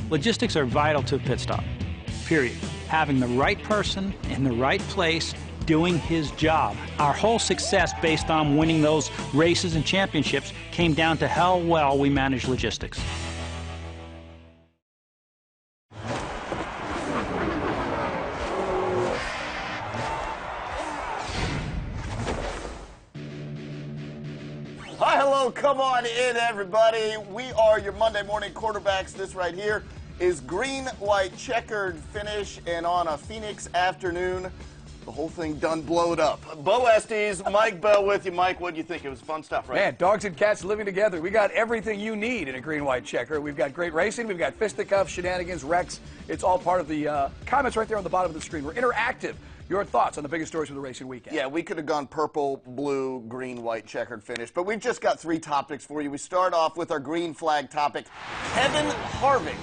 Logistics are vital to a pit stop, period. Having the right person in the right place doing his job. Our whole success based on winning those races and championships came down to how well we managed logistics. Hi, hello, come on in, everybody. We are your Monday morning quarterbacks. This right here is Green-White-Checkered finish, and on a Phoenix afternoon, the whole thing done blowed up. Bo Estes, Mike Bell with you. Mike, what do you think? It was fun stuff, right? Man, dogs and cats living together. We got everything you need in a green-white-checker. We've got great racing. We've got fisticuffs, shenanigans, wrecks. It's all part of the comments right there on the bottom of the screen. We're interactive. Your thoughts on the biggest stories from the racing weekend? Yeah, we could have gone purple, blue, green, white, checkered finish, but we've just got 3 topics for you. We start off with our green flag topic. Kevin Harvick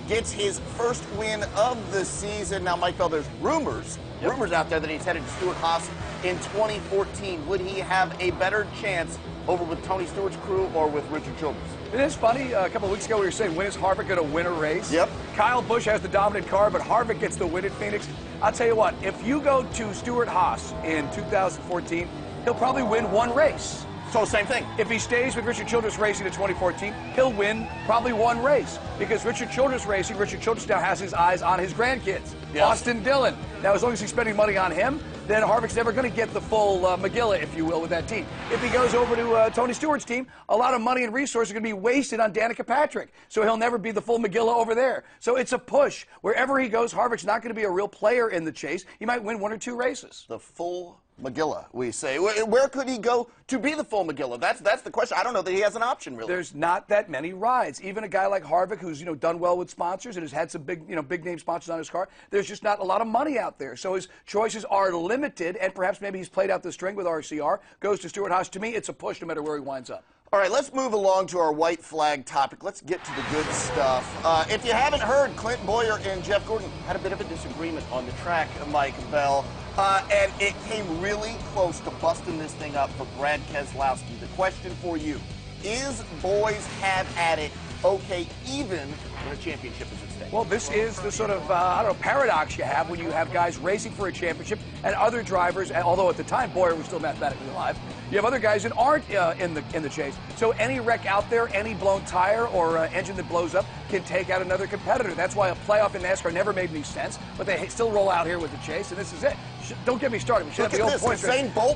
gets his first win of the season. Now, Mike Bell, there's rumors out there that he's headed to Stewart-Haas in 2014. Would he have a better chance over with Tony Stewart's crew or with Richard Childress? It is funny. A couple of weeks ago, we were saying, when is Harvick going to win a race? Yep. Kyle Busch has the dominant car, but Harvick gets the win at Phoenix. I'll tell you what, if you go to Stewart-Haas in 2014, he'll probably win 1 race. So same thing. If he stays with Richard Childress Racing in 2014, he'll win probably 1 race. Because Richard Childress Racing, Richard Childress now has his eyes on his grandkids. Yes. Austin Dillon. Now, as long as he's spending money on him, then Harvick's never going to get the full McGilla, if you will, with that team. If he goes over to Tony Stewart's team, a lot of money and resources are going to be wasted on Danica Patrick. So he'll never be the full McGilla over there. So it's a push. Wherever he goes, Harvick's not going to be a real player in the chase. He might win 1 or 2 races. The full McGilla, we say. Where could he go to be the full McGilla? That's the question. I don't know that he has an option, really. There's not that many rides. Even a guy like Harvick, who's done well with sponsors and has had some big name sponsors on his car, there's just not a lot of money out there. So his choices are limited, and perhaps maybe he's played out the string with RCR, goes to Stewart-Haas. To me, it's a push no matter where he winds up. All right, let's move along to our white flag topic. Let's get to the good stuff. If you haven't heard, Clint Boyer and Jeff Gordon had a bit of a disagreement on the track, Mike Bell. And it came really close to busting this thing up for Brad Keselowski. The question for you, is boys have at it okay even when a championship is at stake? Well, this is the sort of, paradox you have when you have guys racing for a championship and other drivers, although at the time Boyer was still mathematically alive, you have other guys that aren't in the chase. So any wreck out there, any blown tire or engine that blows up can take out another competitor. That's why a playoff in NASCAR never made any sense, but they still roll out here with the chase, and this is it. Don't get me started. We should have the old points.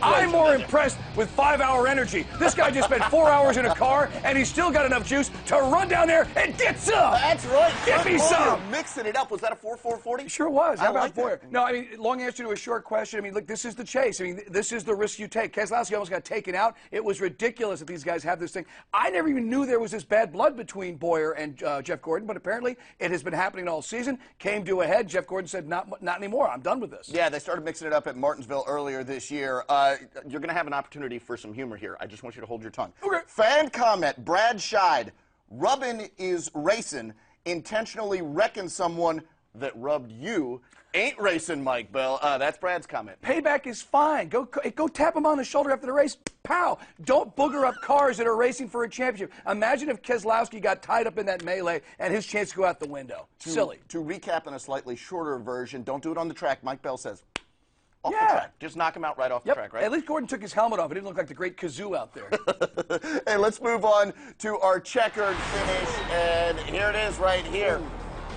I'm more impressed with 5-hour energy. This guy just spent 4 hours in a car, and he's still got enough juice to run down there and get some. That's right. Get me some. Mixing it up. Was that a 4.40? Sure was. How about Boyer? That. No, I mean, long answer to a short question. I mean, look, this is the chase. I mean, this is the risk you take. Keselowski almost got taken out. It was ridiculous that these guys have this thing. I never even knew there was this bad blood between Boyer and Jeff Gordon, but apparently it has been happening all season. Came to a head. Jeff Gordon said, not anymore. I'm done with this. Yeah, they started mixing it up at Martinsville earlier this year. You're going to have an opportunity for some humor here. I just want you to hold your tongue. Okay. Fan comment, Brad Scheid, rubbing is racing, intentionally wrecking someone that rubbed you ain't racing, Mike Bell. That's Brad's comment. Payback is fine. Go tap him on the shoulder after the race. Pow! Don't booger up cars that are racing for a championship. Imagine if Keselowski got tied up in that melee and his chance to go out the window. Silly. To recap in a slightly shorter version, don't do it on the track. Mike Bell says, off the Yeah. track. Just knock him out right off the track, right? At least Gordon took his helmet off. It didn't look like the great kazoo out there. Hey, let's move on to our checkered finish, and here it is right here.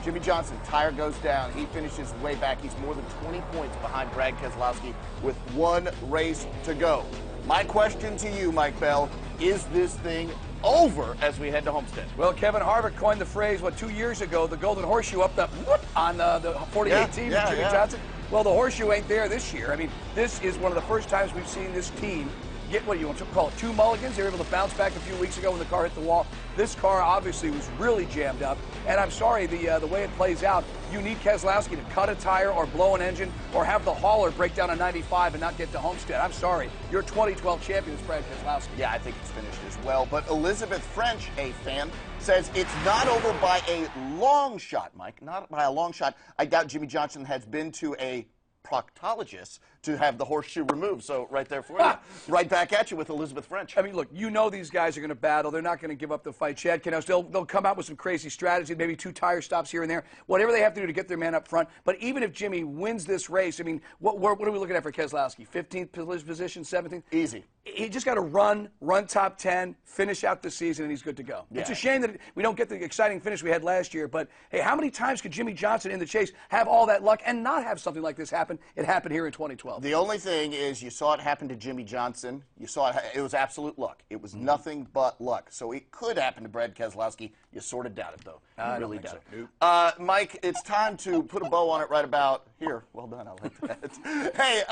Jimmy Johnson, tire goes down. He finishes way back. He's more than 20 points behind Brad Keselowski with 1 race to go. My question to you, Mike Bell, is this thing over as we head to Homestead? Well, Kevin Harvick coined the phrase, 2 years ago, the golden horseshoe up the whoop on the 48 team with Jimmy Johnson. Well, the horseshoe ain't there this year. I mean, this is one of the first times we've seen this team get, what do you want to call it, 2 mulligans. They were able to bounce back a few weeks ago when the car hit the wall. This car obviously was really jammed up, and I'm sorry, the way it plays out, you need Keselowski to cut a tire or blow an engine or have the hauler break down a 95 and not get to Homestead. I'm sorry. Your 2012 champion is Brad Keselowski. Yeah, I think it's finished as well. But Elizabeth French, a fan, says it's not over by a long shot, Mike. Not by a long shot. I doubt Jimmy Johnson has been to a proctologist to have the horseshoe removed. So right there for you. Right back at you with Elizabeth French. I mean, look, you know these guys are going to battle. They're not going to give up the fight yet. They'll come out with some crazy strategy, maybe 2 tire stops here and there, whatever they have to do to get their man up front. But even if Jimmy wins this race, I mean, what are we looking at for Keselowski? 15th position, 17th? Easy. He just got to run top 10, finish out the season, and he's good to go. Yeah. It's a shame that we don't get the exciting finish we had last year, but hey, how many times could Jimmy Johnson in the chase have all that luck and not have something like this happen? It happened here in 2012. The only thing is you saw it happen to Jimmy Johnson. You saw it was absolute luck. It was nothing but luck. So it could happen to Brad Keselowski. You sort of doubt it, though. You really doubt it. Mike, it's time to put a bow on it right about here. Well done. I like that. Hey,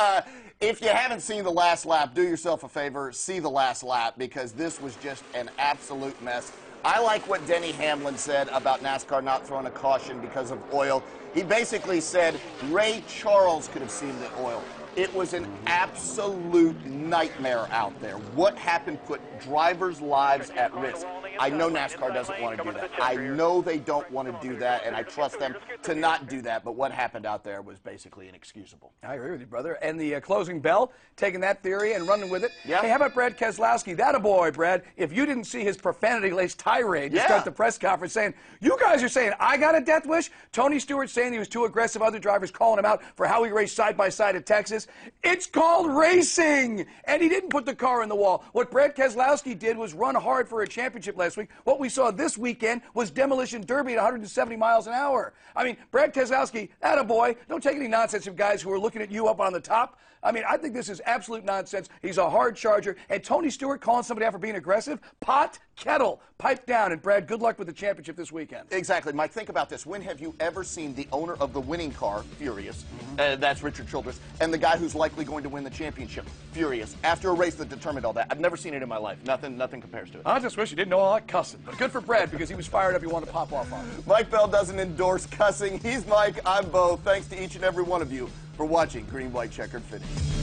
if you haven't seen the last lap, do yourself a favor. See the last lap because this was just an absolute mess. I like what Denny Hamlin said about NASCAR not throwing a caution because of oil. He basically said Ray Charles could have seen the oil. It was an absolute nightmare out there. What happened put drivers' lives at risk. I know NASCAR doesn't want to do that. I know they don't want to do that, and I trust them to not do that. But what happened out there was basically inexcusable. I agree with you, brother. And the closing bell, taking that theory and running with it. Yeah. Hey, how about Brad Keselowski? That a boy, Brad. If you didn't see his profanity-laced tirade to start the press conference saying, you guys are saying I got a death wish? Tony Stewart saying he was too aggressive. Other drivers calling him out for how he raced side by side at Texas. It's called racing. And he didn't put the car in the wall. What Brad Keselowski did was run hard for a championship last week. What we saw this weekend was demolition derby at 170 miles an hour. I mean, Brad Keselowski, attaboy. Don't take any nonsense from guys who are looking at you up on the top. I mean, I think this is absolute nonsense. He's a hard charger. And Tony Stewart calling somebody out for being aggressive? Pot, kettle, pipe down. And Brad, good luck with the championship this weekend. Exactly. Mike, think about this. When have you ever seen the owner of the winning car, furious, that's Richard Childress, and the guy who's likely going to win the championship, furious, after a race that determined all that? I've never seen it in my life. Nothing compares to it. I just wish you didn't know all that cussing. But good for Brad because he was fired up. He wanted to pop off on it. Mike Bell doesn't endorse cussing. He's Mike. I'm Bo. Thanks to each and every one of you for watching Green, White, Checkered Finish.